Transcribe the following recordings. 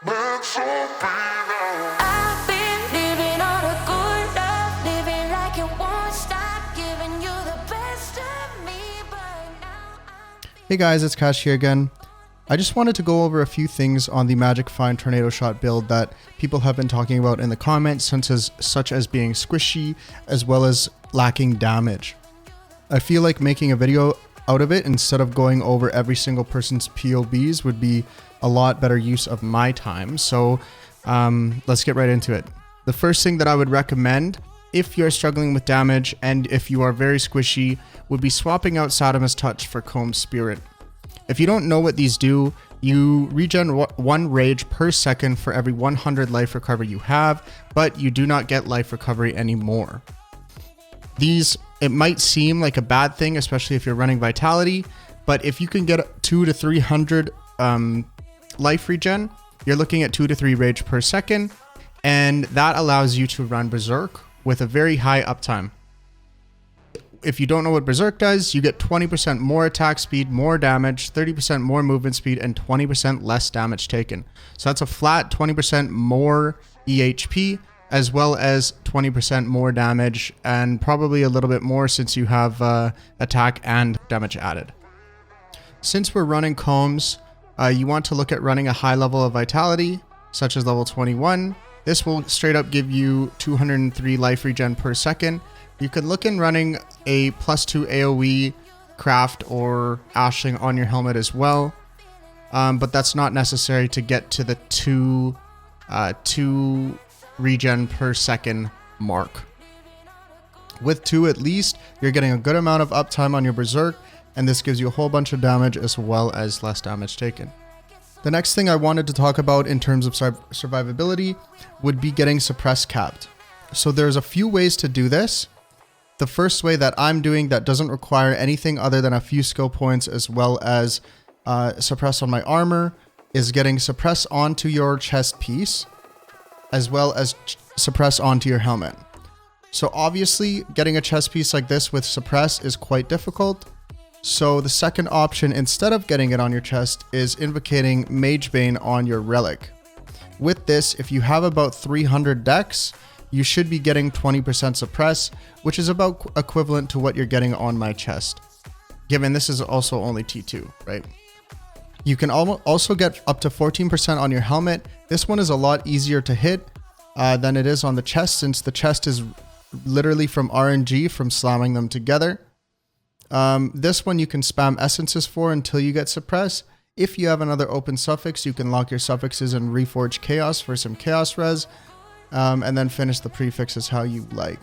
I've been living on a good life, living like it won't stop, giving you the best of me, but now Hey guys, it's Cash here again. I just wanted to go over a few things on the Magic Find Tornado Shot build that people have been talking about in the comments, such as being squishy as well as lacking damage. I feel like making a video out of it instead of going over every single person's POBs would be a lot better use of my time. So let's get right into it. The first thing that I would recommend if you're struggling with damage and if you are very squishy would be swapping out Sadamas Touch for Comb Spirit. If you don't know what these do, you regen 1 rage per second for every 100 life recovery you have, but you do not get life recovery anymore. These, it might seem like a bad thing, especially if you're running Vitality, but if you can get 200 to 300 life regen, you're looking at 2 to 3 rage per second, and that allows you to run Berserk with a very high uptime. If you don't know what Berserk does, you get 20% more attack speed, more damage, 30% more movement speed, and 20% less damage taken. So that's a flat 20% more EHP, as well as 20% more damage, and probably a little bit more since you have attack and damage added. Since we're running combs, you want to look at running a high level of Vitality, such as level 21. This will straight up give you 203 life regen per second. You could look in running a +2 AoE craft or ashling on your helmet as well, but that's not necessary to get to the 2 regen per second mark. With 2 at least, you're getting a good amount of uptime on your Berserk, and this gives you a whole bunch of damage as well as less damage taken. The next thing I wanted to talk about in terms of survivability would be getting Suppress capped. So there's a few ways to do this. The first way that I'm doing that doesn't require anything other than a few skill points as well as Suppress on my armor is getting Suppress onto your chest piece as well as Suppress onto your helmet. So obviously getting a chest piece like this with Suppress is quite difficult. So the second option, instead of getting it on your chest, is invocating Magebane on your relic. With this, if you have about 300 dex, you should be getting 20% suppress, which is about equivalent to what you're getting on my chest, given this is also only T2, right? You can also get up to 14% on your helmet. This one is a lot easier to hit than it is on the chest, since the chest is literally from RNG from slamming them together. This one you can spam essences for until you get suppress. If you have another open suffix, you can lock your suffixes and reforge chaos for some chaos res, and then finish the prefixes how you like.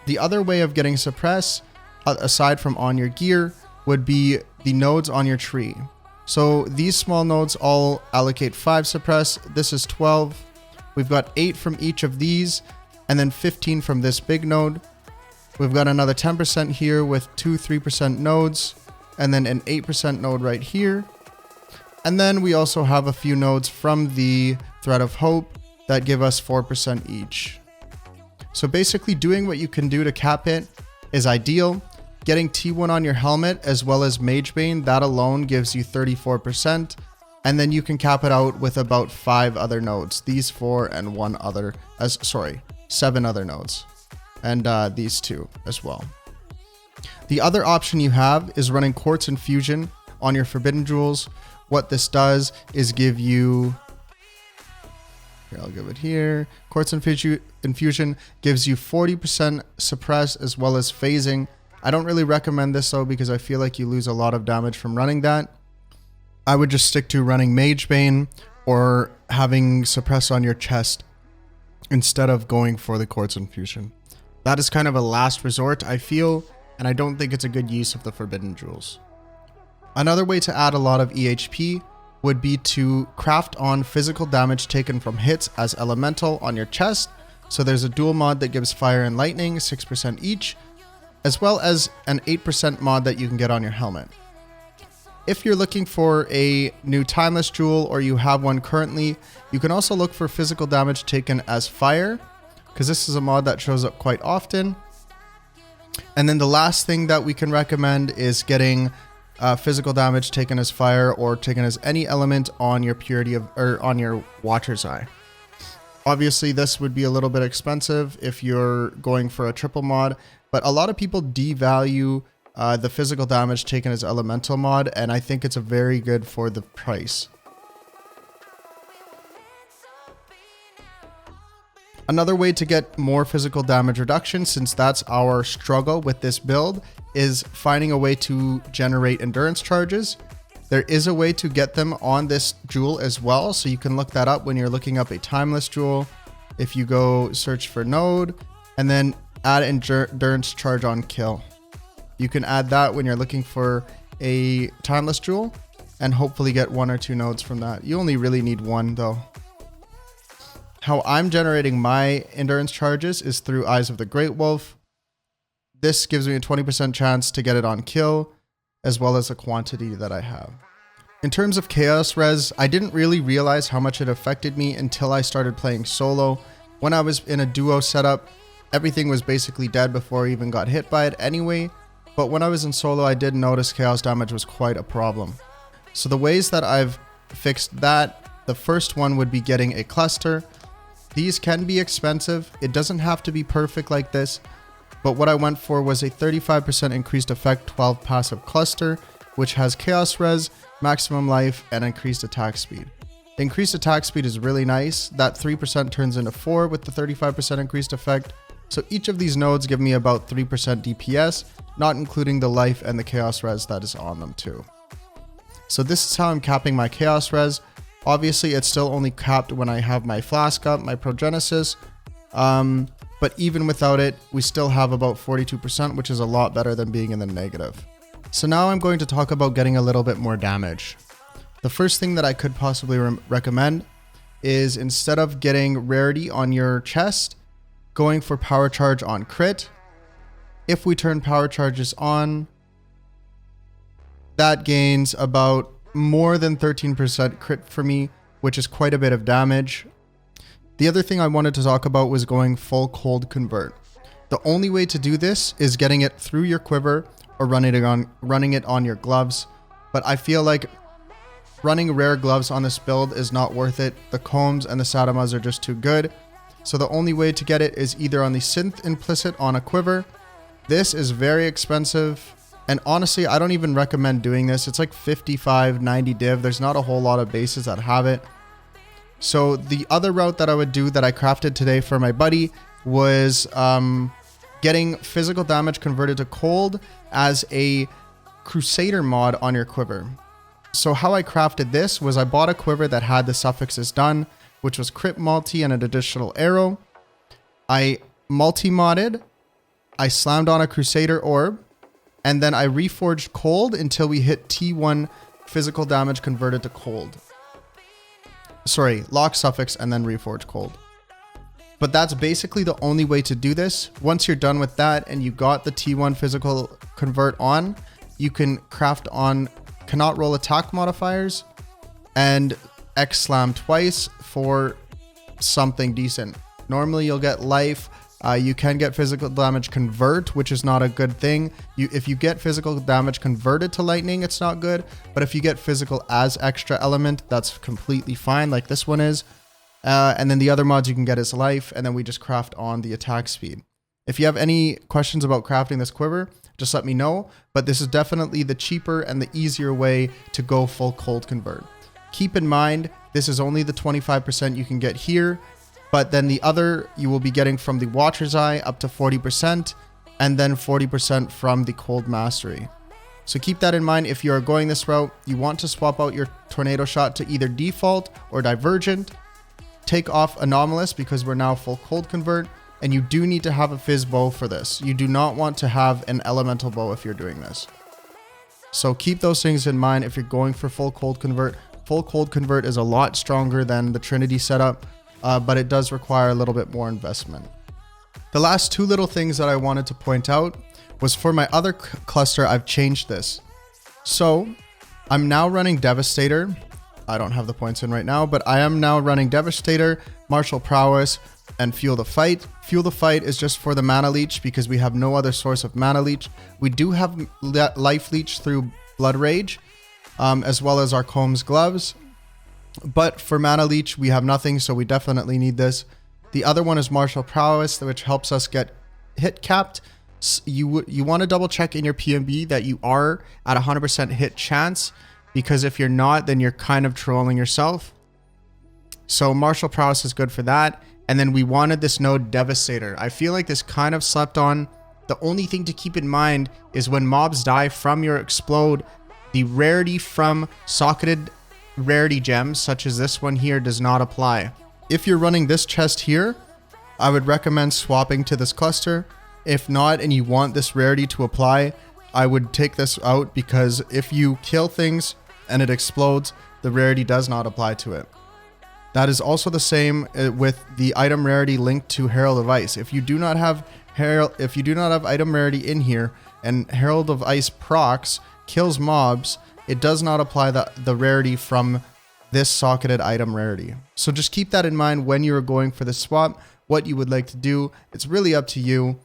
The other way of getting suppress, aside from on your gear, would be the nodes on your tree. So these small nodes all allocate 5 suppress. This is 12. We've got 8 from each of these, and then 15 from this big node. We've got another 10% here with 2 3% nodes, and then an 8% node right here. And then we also have a few nodes from the Thread of Hope that give us 4% each. So basically doing what you can do to cap it is ideal. Getting T1 on your helmet as well as Magebane, that alone gives you 34%. And then you can cap it out with about 5 other nodes. These 4 and 7 other nodes. And these 2 as well. The other option you have is running Quartz Infusion on your Forbidden Jewels. What this does is give you, here, I'll give it here. Quartz Infusion gives you 40% suppress as well as phasing. I don't really recommend this though, because I feel like you lose a lot of damage from running that. I would just stick to running Magebane or having suppress on your chest instead of going for the Quartz Infusion. That is kind of a last resort, I feel, and I don't think it's a good use of the Forbidden Jewels. Another way to add a lot of EHP would be to craft on physical damage taken from hits as elemental on your chest. So there's a dual mod that gives fire and lightning, 6% each, as well as an 8% mod that you can get on your helmet. If you're looking for a new timeless jewel or you have one currently, you can also look for physical damage taken as fire, because this is a mod that shows up quite often. And then the last thing that we can recommend is getting physical damage taken as fire or taken as any element on your purity of, or on your Watcher's Eye. Obviously, this would be a little bit expensive if you're going for a triple mod, but a lot of people devalue the physical damage taken as elemental mod, and I think it's a very good for the price. Another way to get more physical damage reduction, since that's our struggle with this build, is finding a way to generate endurance charges. There is a way to get them on this jewel as well, so you can look that up when you're looking up a timeless jewel. If you go search for node and then add endurance charge on kill, you can add that when you're looking for a timeless jewel and hopefully get 1 or 2 nodes from that. You only really need 1 though. How I'm generating my endurance charges is through Eyes of the Great Wolf. This gives me a 20% chance to get it on kill, as well as a quantity that I have. In terms of chaos res, I didn't really realize how much it affected me until I started playing solo. When I was in a duo setup, everything was basically dead before I even got hit by it anyway. But when I was in solo, I did notice chaos damage was quite a problem. So the ways that I've fixed that, the first one would be getting a cluster. These can be expensive. It doesn't have to be perfect like this, but what I went for was a 35% increased effect 12 passive cluster, which has chaos res, maximum life, and increased attack speed. The increased attack speed is really nice. That 3% turns into 4 with the 35% increased effect. So each of these nodes give me about 3% DPS, not including the life and the chaos res that is on them too. So this is how I'm capping my chaos res. Obviously, it's still only capped when I have my flask up, my Progenesis. But even without it, we still have about 42%, which is a lot better than being in the negative. So now I'm going to talk about getting a little bit more damage. The first thing that I could possibly recommend is, instead of getting rarity on your chest, going for power charge on crit. If we turn power charges on, that gains about more than 13% crit for me, which is quite a bit of damage. The other thing I wanted to talk about was going full cold convert. The only way to do this is getting it through your quiver or running it on your gloves. But I feel like running rare gloves on this build is not worth it. The combs and the Sadamas are just too good. So the only way to get it is either on the synth implicit on a quiver. This is very expensive. And honestly, I don't even recommend doing this. It's like 55, 90 div. There's not a whole lot of bases that have it. So the other route that I would do that I crafted today for my buddy was getting physical damage converted to cold as a Crusader mod on your quiver. So how I crafted this was I bought a quiver that had the suffixes done, which was crit multi and an additional arrow. I multi-modded. I slammed on a Crusader orb. And then I reforged cold until we hit T1 physical damage converted to cold. Sorry, lock suffix and then reforge cold. But that's basically the only way to do this. Once you're done with that and you got the T1 physical convert on, you can craft on cannot roll attack modifiers and X slam twice for something decent. Normally you'll get life. You can get physical damage convert, which is not a good thing. If you get physical damage converted to lightning, it's not good. But if you get physical as extra element, that's completely fine, like this one is. And then the other mods you can get is life, and then we just craft on the attack speed. If you have any questions about crafting this quiver, just let me know. But this is definitely the cheaper and the easier way to go full cold convert. Keep in mind, this is only the 25% you can get here. But then the other you will be getting from the Watcher's Eye up to 40%, and then 40% from the Cold Mastery. So keep that in mind if you are going this route. You want to swap out your Tornado Shot to either default or Divergent. Take off Anomalous because we're now full cold convert, and you do need to have a Fizz bow for this. You do not want to have an elemental bow if you're doing this. So keep those things in mind if you're going for full cold convert. Full cold convert is a lot stronger than the Trinity setup. But it does require a little bit more investment. The last two little things that I wanted to point out was for my other cluster, I've changed this. So I'm now running Devastator. I don't have the points in right now, but I am now running Devastator, Martial Prowess, and Fuel the Fight. Fuel the Fight is just for the Mana Leech because we have no other source of Mana Leech. We do have Life Leech through Blood Rage, as well as our Combs Gloves. But for Mana Leech, we have nothing, so we definitely need this. The other one is Martial Prowess, which helps us get hit capped. You want to double check in your PMB that you are at 100% hit chance, because if you're not, then you're kind of trolling yourself. So Martial Prowess is good for that. And then we wanted this node Devastator. I feel like this kind of slept on. The only thing to keep in mind is when mobs die from your explode, the rarity from socketed rarity gems, such as this one here, does not apply. If you're running this chest here, I would recommend swapping to this cluster. If not, and you want this rarity to apply, I would take this out, because if you kill things and it explodes, the rarity does not apply to it. That is also the same with the item rarity linked to Herald of Ice. If you do not have item rarity in here and Herald of Ice procs kills mobs, it does not apply the rarity from this socketed item rarity. So just keep that in mind when you're going for the swap, what you would like to do. It's really up to you.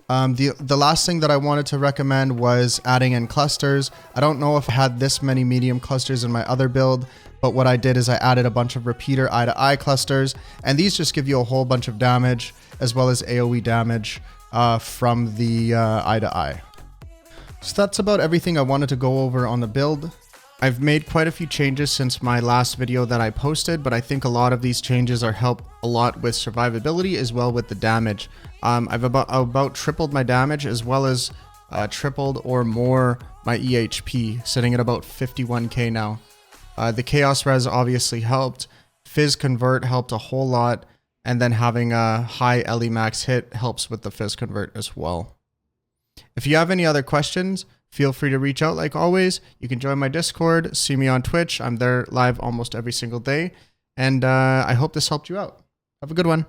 The last thing that I wanted to recommend was adding in clusters. I don't know if I had this many medium clusters in my other build, but what I did is I added a bunch of repeater eye-to-eye clusters, and these just give you a whole bunch of damage, as well as AoE damage from the eye-to-eye. So that's about everything I wanted to go over on the build. I've made quite a few changes since my last video that I posted, but I think a lot of these changes are help a lot with survivability as well with the damage. I've about tripled my damage, as well as tripled or more my EHP, sitting at about 51k now. The Chaos Res obviously helped. Fizz Convert helped a whole lot, and then having a high LE max hit helps with the Fizz Convert as well. If you have any other questions, feel free to reach out like always. You can join my Discord, see me on Twitch. I'm there live almost every single day. And I hope this helped you out. Have a good one.